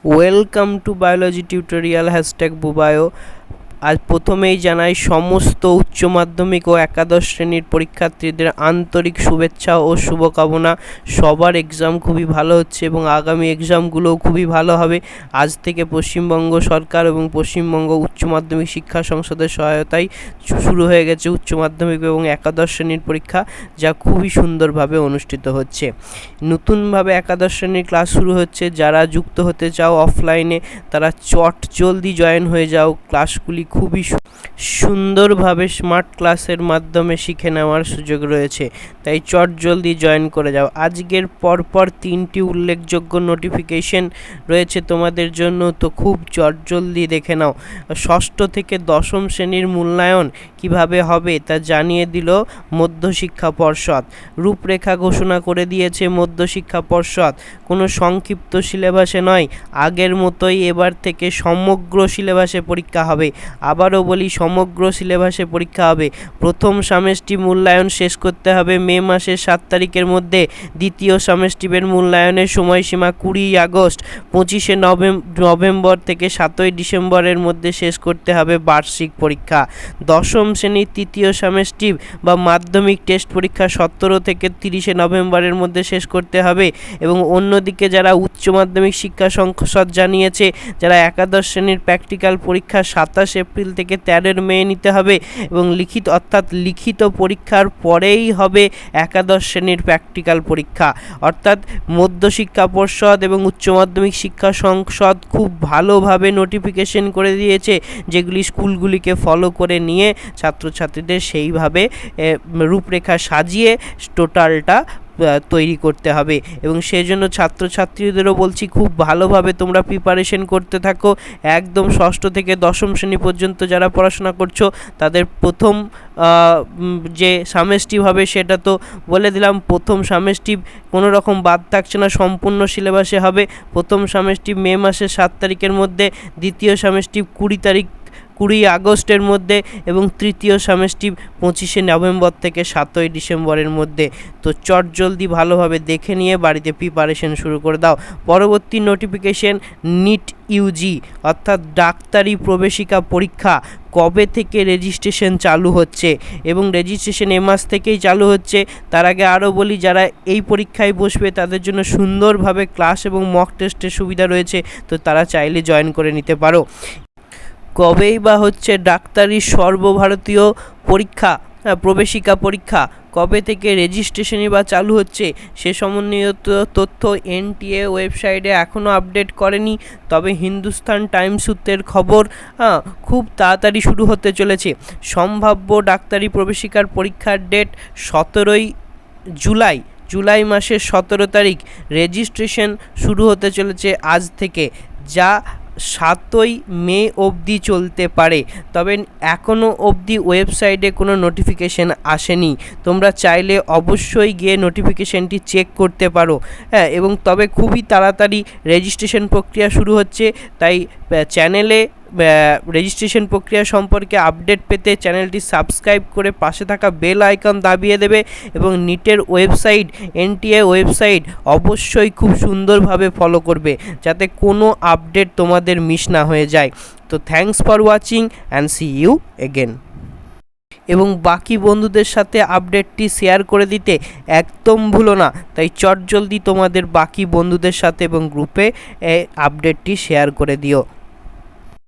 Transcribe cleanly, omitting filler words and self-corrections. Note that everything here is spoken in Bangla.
ওয়েলকাম টু বায়োলজি টিউটোরিয়াল #বুবায়ো। আজ প্রথমেই জানাই সমস্ত উচ্চ মাধ্যমিক ও একাদশ শ্রেণীর পরীক্ষার্থীদের আন্তরিক শুভেচ্ছা ও শুভকামনা। সবার এক্সাম খুবই ভালো হচ্ছে এবং আগামী এক্সামগুলোও খুবই ভালো হবে। আজ থেকে পশ্চিমবঙ্গ সরকার এবং পশ্চিমবঙ্গ উচ্চ মাধ্যমিক শিক্ষা সংসদের সহায়তায় শুরু হয়ে গেছে উচ্চ মাধ্যমিক এবং একাদশ শ্রেণীর পরীক্ষা, যা খুবই সুন্দরভাবে অনুষ্ঠিত হচ্ছে। নতুনভাবে একাদশ শ্রেণীর ক্লাস শুরু হচ্ছে। যারা যুক্ত হতে চাও অফলাইনে, তারা জলদি জয়েন হয়ে যাও। ক্লাসগুলি খুবই সুন্দরভাবে স্মার্ট ক্লাসের মাধ্যমে শিখে নেওয়ার সুযোগ রয়েছে, তাই জলদি জয়েন করে যাও। আজকের পরপর 3টি উল্লেখযোগ্য নোটিফিকেশন রয়েছে তোমাদের জন্য, তো খুব জলদি দেখে নাও। ষষ্ঠ থেকে দশম শ্রেণীর মূল্যায়ন কিভাবে হবে তা জানিয়ে দিল মধ্যশিক্ষা পর্ষদ। রূপরেখা ঘোষণা করে দিয়েছে মধ্যশিক্ষা পর্ষদ। কোনো সংক্ষিপ্ত সিলেবাসে নয়, আগের মতোই এবার থেকে সমগ্র সিলেবাসে পরীক্ষা হবে। আবারও বলি, সমগ্র সিলেবাসে পরীক্ষা হবে। প্রথম সেমেস্টিভ মূল্যায়ন শেষ করতে হবে মে মাসের 7 তারিখের মধ্যে। দ্বিতীয় সেমেস্টিভের মূল্যায়নের সময়সীমা 20 আগস্ট। 25শে নভেম্বর থেকে 7ই ডিসেম্বরের মধ্যে শেষ করতে হবে বার্ষিক পরীক্ষা। দশম শ্রেণীর তৃতীয় সেমেস্টিভ বা মাধ্যমিক টেস্ট পরীক্ষা 17 থেকে 30শে নভেম্বরের মধ্যে শেষ করতে হবে। এবং অন্যদিকে যারা উচ্চ মাধ্যমিক শিক্ষা সংসদ জানিয়েছে, যারা একাদশ শ্রেণীর প্র্যাকটিক্যাল পরীক্ষা 27 এপ্রিল থেকে 13 মে নিতে হবে এবং লিখিত পরীক্ষার পরেই হবে একাদশ শ্রেণীর প্র্যাকটিক্যাল পরীক্ষা। অর্থাৎ মধ্যশিক্ষা পর্ষদ এবং উচ্চ মাধ্যমিক শিক্ষা সংসদ খুব ভালোভাবে নোটিফিকেশন করে দিয়েছে, যেগুলি স্কুলগুলিকে ফলো করে নিয়ে ছাত্রছাত্রীদের সেইভাবে রূপরেখা সাজিয়ে টোটালটা তৈরি করতে হবে। এবং সেই জন্য ছাত্রছাত্রীদেরও বলছি, খুব ভালোভাবে তোমরা প্রিপারেশন করতে থাকো। একদম ষষ্ঠ থেকে দশম শ্রেণী পর্যন্ত যারা পড়াশোনা করছো, তাদের প্রথম যে সেমেস্টিভ হবে সেটা তো বলে দিলাম। প্রথম সেমেস্টিভ কোনো রকম বাদ থাকছে না, সম্পূর্ণ সিলেবাসে হবে। প্রথম সেমেস্টিভ মে মাসের 7 তারিখের মধ্যে, দ্বিতীয় সেমেস্টিভ 20 আগস্টের মধ্যে এবং তৃতীয় সেমেস্টিভ 25শে নভেম্বর থেকে 7ই ডিসেম্বরের মধ্যে। তো জলদি ভালোভাবে দেখে নিয়ে বাড়িতে প্রিপারেশন শুরু করে দাও। পরবর্তী নোটিফিকেশন নিট ইউজি অর্থাৎ ডাক্তারি প্রবেশিকা পরীক্ষা কবে থেকে রেজিস্ট্রেশন চালু হচ্ছে, এবং রেজিস্ট্রেশন এ মাস থেকেই চালু হচ্ছে। তার আগে আরও বলি, যারা এই পরীক্ষায় বসবে তাদের জন্য সুন্দরভাবে ক্লাস এবং মক টেস্টের সুবিধা রয়েছে, তো তারা চাইলে জয়েন করে নিতে পারো। কবেই বা হচ্ছে ডাক্তারি সর্বভারতীয় পরীক্ষা প্রবেশিকা পরীক্ষা, কবে থেকে রেজিস্ট্রেশনই বা চালু হচ্ছে সে সম্বন্ধীয় তথ্য এনটিএ ওয়েবসাইটে এখনও আপডেট করেনি। তবে হিন্দুস্তান টাইমস সূত্রের খবর, খুব তাড়াতাড়ি শুরু হতে চলেছে। সম্ভাব্য ডাক্তারি প্রবেশিকার পরীক্ষার ডেট 17ই জুলাই মাসের 17 তারিখ। রেজিস্ট্রেশন শুরু হতে চলেছে আজ থেকে, যা 7ই মে অবধি চলতে পারে। তবে এখনও অবধি ওয়েবসাইটে কোনো নোটিফিকেশন আসেনি। তোমরা চাইলে অবশ্যই গিয়ে নোটিফিকেশনটি চেক করতে পারো। এবং তবে খুবই তাড়াতাড়ি রেজিস্ট্রেশন প্রক্রিয়া শুরু হচ্ছে, তাই চ্যানেলে রেজিস্ট্রেশন প্রক্রিয়া সম্পর্কে আপডেট পেতে চ্যানেলটি সাবস্ক্রাইব করে পাশে থাকা বেল আইকন দাবিয়ে দেবে। এবং নিটের ওয়েবসাইট, এনটিএ ওয়েবসাইট অবশ্যই খুব সুন্দরভাবে ফলো করবে, যাতে কোনো আপডেট তোমাদের মিস না হয়ে যায়। তো thanks for watching and see you again. এবং বাকি বন্ধুদের সাথে আপডেটটি শেয়ার করে দিতে একদম ভুলো না। তাই জলদি তোমাদের বাকি বন্ধুদের সাথে এবং গ্রুপে আপডেটটি শেয়ার করে দিও।